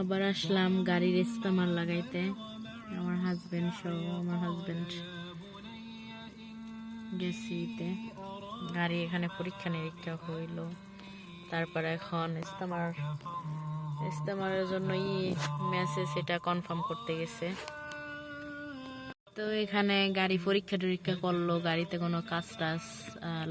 আবার আসলাম গাড়ির ইস্তেমার লাগাইতে। আমার হাজবেন্ড সহ আমার হাজবেন্ড গেছিতে গাড়ি এখানে পরীক্ষা নিরীক্ষা হইল। তারপরে এখন ইস্তেমারের জন্য মেসেজ এটা কনফার্ম করতে গেছে। তো এখানে গাড়ি পরীক্ষা টরীক্ষা করলো, গাড়িতে কোনো কাজ টাজ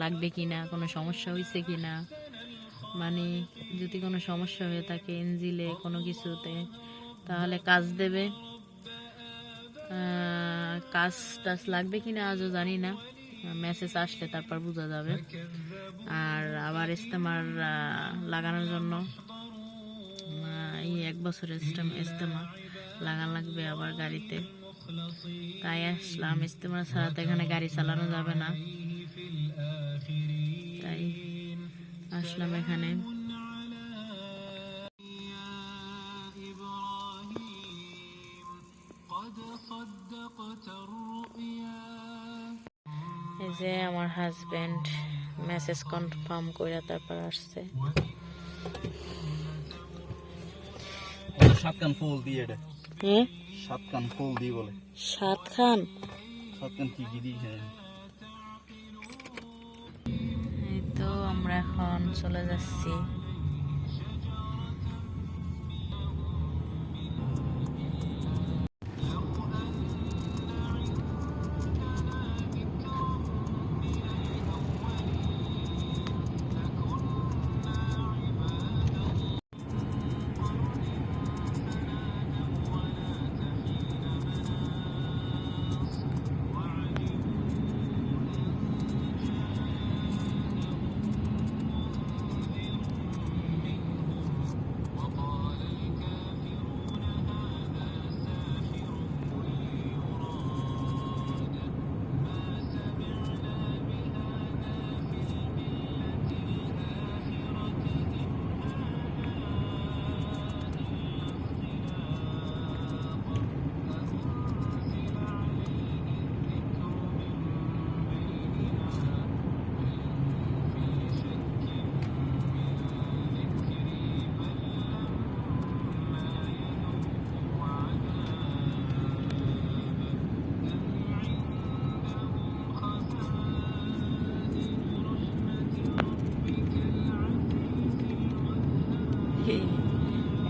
লাগবে কিনা, কোনো সমস্যা হয়েছে কিনা, মানে যদি কোনো সমস্যা হয়ে থাকে ইঞ্জিলে কোনো কিছুতে তাহলে কাজ দেবে। কাজ টাজ লাগবে কিনা আজও জানি না, মেসেজ আসলে তারপর বোঝা যাবে। আর আবার ইস্তেমার লাগানোর জন্য এই 1 বছরের ইস্তেমা লাগানো লাগবে আবার গাড়িতে। তাই আসলাম, ইস্তেমা ছাড়া তো এখানে গাড়ি চালানো যাবে না, তাই আসলাম এখানে। এই যে আমার হাজবেন্ড মেসেজ কনফার্ম করে তারপর আসছে। 7 খান ফুল দিয়ে এটা। হ্যাঁ 7 খান ফুল দিয়ে বলে। 7 খান? 7 খান কি দিয়েছে? এই তো আমরা এখন চলে যাচ্ছি।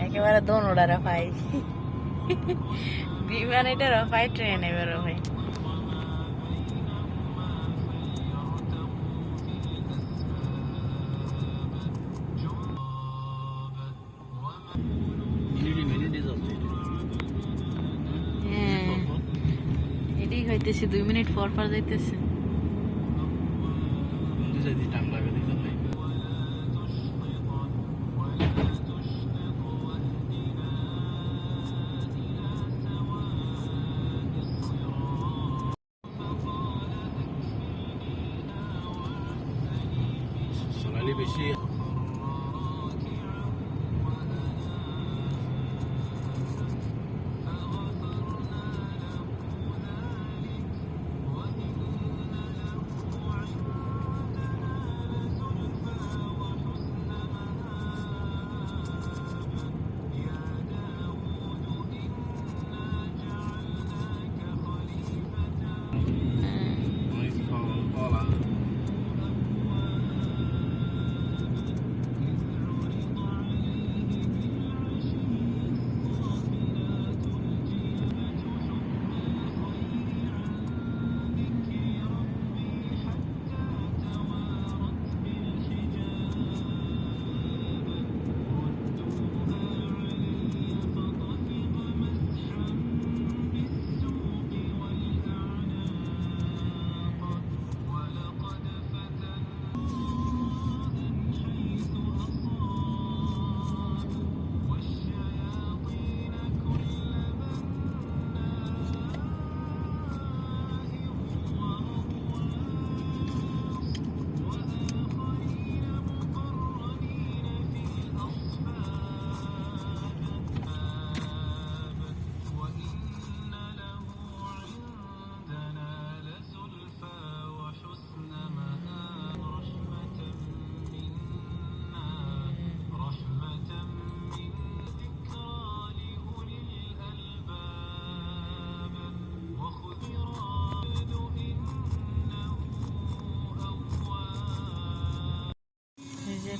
একেবারে দোনোটা রফাই, বিমান এটা রফাই, ট্রেন এবার রফাই। হ্যাঁ এটাই হইতেছে, 2 মিনিট পর পর যাইতেছে। বেশি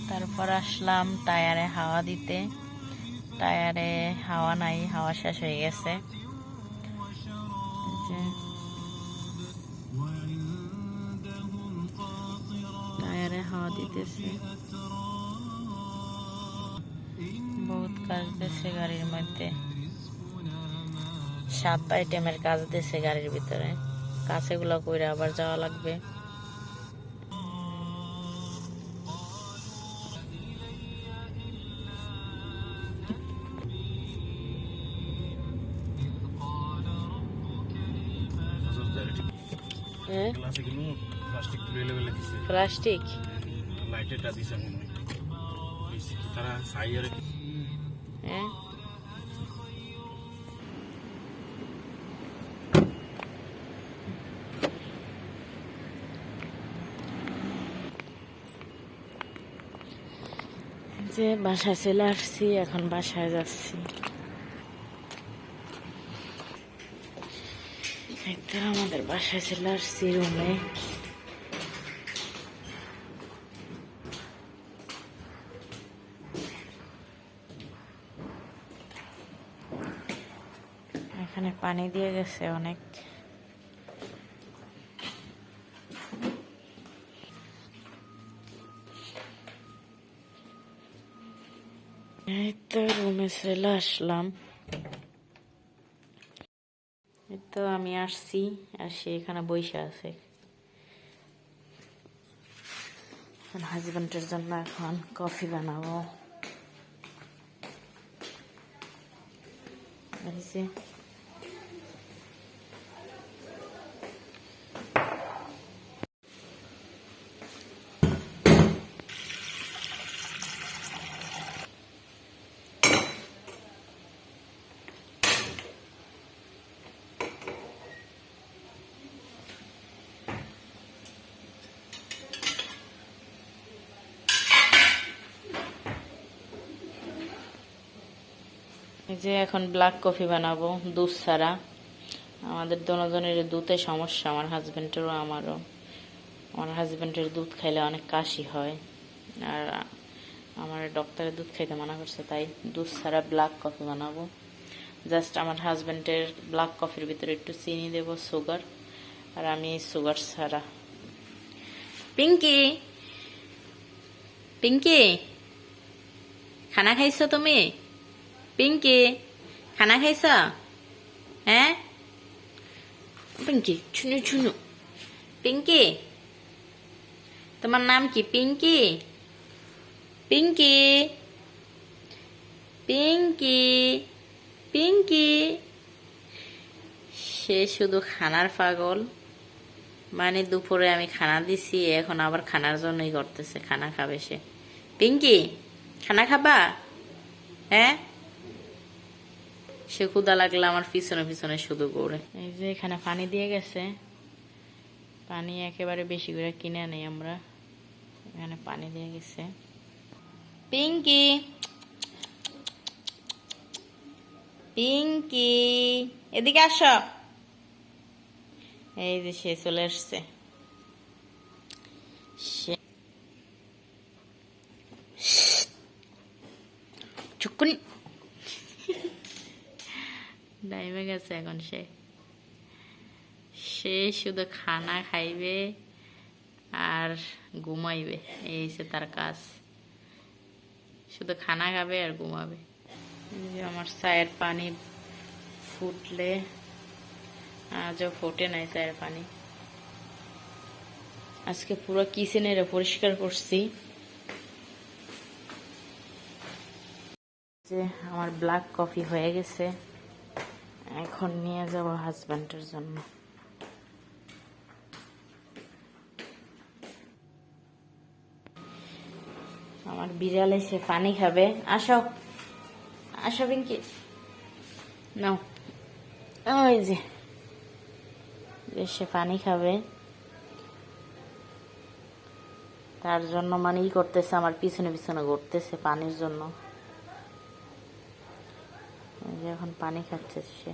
তারপর আসলাম টায়ারে হাওয়া দিতে। টায়ারে হাওয়া নাই, হাওয়া শেষ হয়ে গেছে। এই যে টায়ারে হাওয়া দিতেছে, বহুত কাজ দিচ্ছে গাড়ির মধ্যে। 7 আইটেমের কাজ দিচ্ছে গাড়ির ভিতরে। কাছেগুলো কইরা আবার যাওয়া লাগবে। হ্যাঁ, গ্লাসে কিন্তু প্লাস্টিক তুলে লেভেলে দিছে, প্লাস্টিক। লাইটেরটা দিছে মনে হয় তারা সাইয়ারে। হ্যাঁ, যে বাসায় চলে আসছি, এখন বাসায় যাচ্ছি। একদম আমাদের বাসায় চলে আসছি, রুমে। এখানে পানি দিয়ে গেছে অনেক। এই তো রুমে চলে আসলাম। এই তো আমি আসছি, আর সে এখানে বসে আছে। হাজবেন্ডের জন্য এখন কফি বানাবো। এই যে এখন ব্ল্যাক কফি বানাবো, দুধ ছাড়া। আমাদের দুজনের দুধে সমস্যা, আমার হাজবেন্ডেরও আমারও। আমার হাজবেন্ডের দুধ খাইলে অনেক কাশি হয়, আর আমার ডক্টরে দুধ খাইতে মানা করছে, তাই দুধ ছাড়া ব্ল্যাক কফি বানাবো। জাস্ট আমার হাজবেন্ডের ব্ল্যাক কফির ভিতরে একটু চিনি দেব, সুগার, আর আমি সুগার ছাড়া। পিঙ্কি, পিঙ্কি, খানা খাইছো তুমি? পিঙ্কি, খানা খাইছ? হ্যাঁ পিঙ্কি, ছুনু ছুনু। পিঙ্কি, তোমার নাম কি? পিঙ্কি, পিঙ্কি, পিঙ্কি, পিঙ্কি। সে শুধু খানার পাগল। মানে দুপুরে আমি খানা দিছি, এখন আবার খানার জন্যই করতেছে, খানা খাবে সে। পিঙ্কি, খানা খাবা? হ্যাঁ, সে ক্ষুধা লাগলে আমার পিছনে পিছনে শুধু ঘুরে। এই যে এখানে পানি দিয়ে গেছে, পানি একেবারে বেশি করে কিনে আনি আমরা। এখানে পানি দিয়ে গেছে। পিঙ্কি, পিঙ্কি, এদিকে আসো। এই যে সে চলে আসছে। সে চুকুনি ডাইমে গেছে এখন। সে সে শুধু খানা খাইবে আর ঘুমাইবে, এই যে তার কাজ। শুধু খানা খাবে আর ঘুমাবে। এই যে আমার চায়ের পানি ফুটলে, আজও ফোটে নাই চায়ের পানি। আজকে পুরো কিচেনের পরিষ্কার করছি। যে আমার ব্ল্যাক কফি হয়ে গেছে, এখন নিয়ে যাব হাজবেন্ডের জন্য। আমার বিড়াল এসে পানি খাবে। আসো, আসো পিঙ্কি, নাও। ওই যে সে পানি খাবে, তার জন্য মানে ই করতেছে, আমার পিছনে পিছনে ঘুরতেছে পানির জন্য। এখন পানি খাচ্ছে সে।